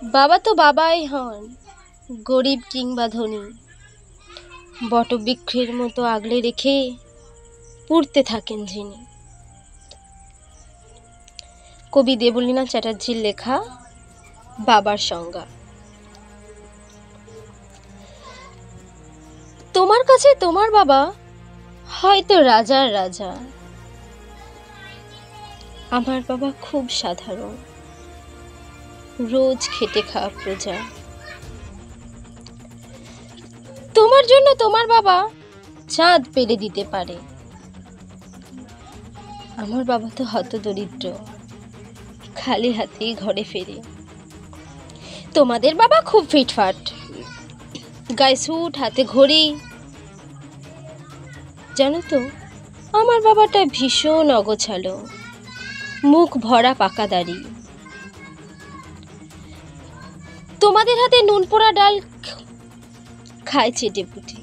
বাবা তো বাবাই হন, গরিব কিংবা ধনী, বটবৃক্ষের মতো আগলে রেখে পুড়তে থাকেন যিনি। কবি দেবলীনা চ্যাটার্জির লেখা বাবার সংজ্ঞা। তোমার কাছে তোমার বাবা হয়তো রাজার রাজা, আমার বাবা খুব সাধারণ, রোজ খেটে খাওয়া প্রজা। তোমার জন্য তোমার বাবা চাঁদ পেরে দিতে পারে, আমার বাবা তো হতদরিদ্র, খালি হাতেই ঘরে ফেরে। তোমাদের বাবা খুব ফিটফাট, গায়ে স্যুট, হাতে ঘড়ি। জানো তো, আমার বাবাটা ভীষণ অগোছালো, মুখ ভরা পাকা দাড়ি। তোমাদের হাতে নুন পোড়া ডাল খায় চেটে পুটে,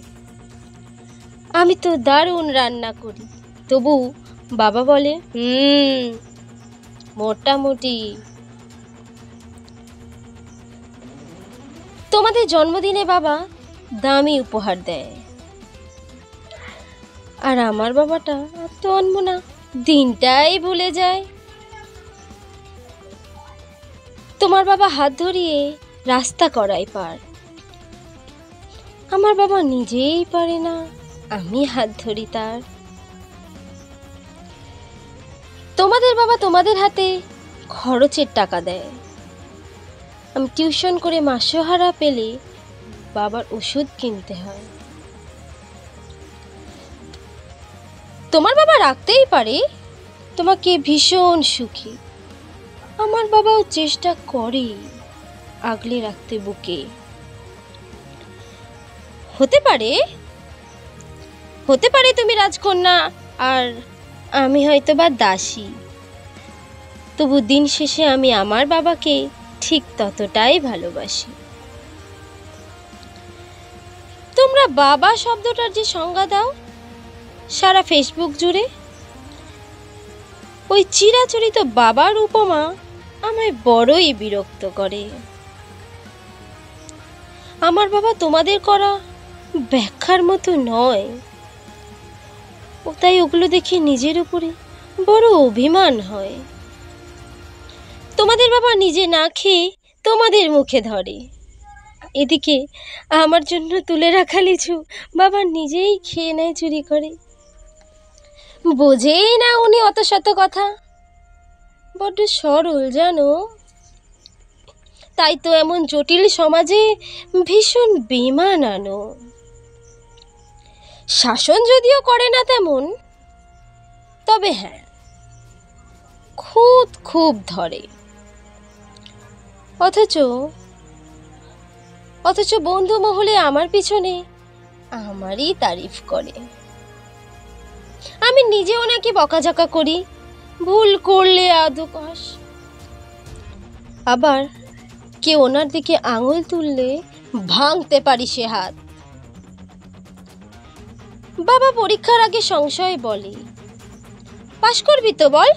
আমি তো দারুণ রান্না করি, তবু বাবা বলে মোটামুটি। তোমাদের জন্মদিনে বাবা দামি উপহার দেয়, আর আমার বাবাটা তো আনমনা, দিনটাই ভুলে যায়। তোমার বাবা হাত ধরিয়ে রাস্তা করায় পার, আমার বাবা নিজেই পারে না, আমি হাত ধরি তার। তোমাদের বাবা তোমাদের হাতে খরচের টাকা দেয়, আমি টিউশন করে মাসোহারা পেলে বাবার ওষুধ কিনতে হয়। তোমার বাবা রাখতেই পারে তোমাকে ভীষণ সুখী, আমার বাবাও চেষ্টা করে আগলে রাখতে বুকে। হতে পারে তুমি রাজকন্যা আর আমি হয়তো বা দাসী, তবু দিন শেষে আমি আমার বাবাকে ঠিক ততটাই ভালোবাসি। তোমরা বাবা শব্দটার যে সংজ্ঞা দাও সারা ফেসবুক জুড়ে, ওই চিরাচরিত বাবার উপমা আমায় বড়ই বিরক্ত করে। আমার বাবা তোমাদের করা ব্যাখ্যার মতো নয়, ও তাই ওগুলো দেখে নিজের উপরে বড় অভিমান হয়। তোমাদের বাবা নিজে না খেয়ে তোমাদের মুখে ধরে, এদিকে আমার জন্য তুলে রাখা লিচু বাবা নিজেই খেয়ে নেয় চুরি করে। বোঝেই না উনি অত শত কথা, বড্ড সরল জানো, তাই তো এমন জটিল সমাজে ভীষণ বেমানানো। শাসন যদিও করে না তেমন, তবে হ্যাঁ খুব খুব ধরে। অথচ বন্ধু মহলে আমার পিছনে আমারই তারিফ করে। আমি নিজে ওনাকে বকাঝকা করি, ভুল করলে আদকাশ, আবার কেউ ওনার দিকে আঙুল তুললে ভাঙতে পারি সে হাত। বাবা পরীক্ষার আগে সংশয় বলে, পাশ করবি তো বল?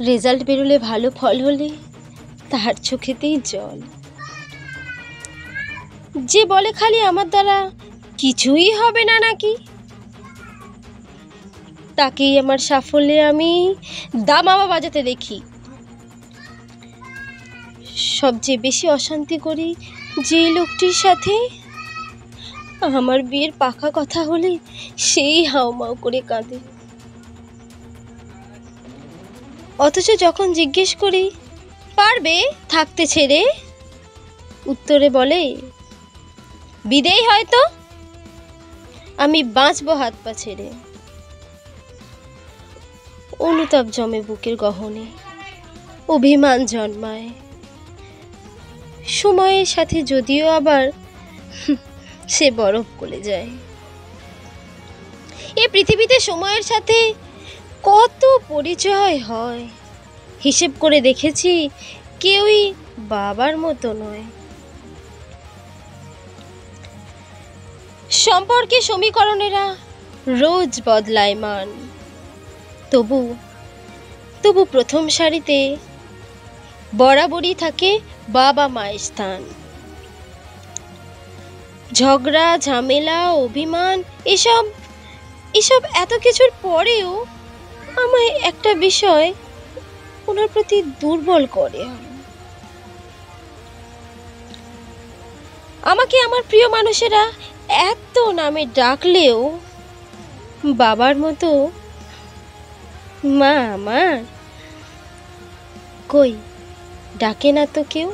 রেজাল্ট বেরোলে ভালো ফল হলে তার চোখেতেই জল। যে বলে খালি আমার দ্বারা কিছুই হবে না নাকি, তাকেই আমার সাফল্যে আমি দামামা বাজাতে দেখি। সবচেয়ে বেশি অশান্তি করি যে লোকটির সাথে, আমার বিয়ের পাকা কথা হলে সেই হাউমাউ করে কাঁদে। অথচ যখন জিজ্ঞেস করি পারবে থাকতে ছেড়ে, উত্তরে বলে বিদেই হয়তো, আমি বাঁচবো হাত পা ছেড়ে। অনুতাপ জমে বুকের গহনে, অভিমান জন্মায়, সময়ের সাথে যদিও আবার সে বরফ গলে যায়। এ পৃথিবীতে সময়ের সাথে কত পরিচয় হয়, হিসেব করে দেখেছি কেউই বাবার মতো নয়। সম্পর্কে সমীকরণেরা রোজ বদলায় মান, তবু প্রথম সারিতে বরাবরই থাকে বাবা মায়ের স্থান। ঝগড়া, ঝামেলা, অভিমান এসব এসব এত কিছুর পরেও আমায় একটা বিষয় ওনার প্রতি দুর্বল করে। আমাকে আমার প্রিয় মানুষেরা এত নামে ডাকলেও বাবার মতো মা আমার কই ডাকে না তো কেউ।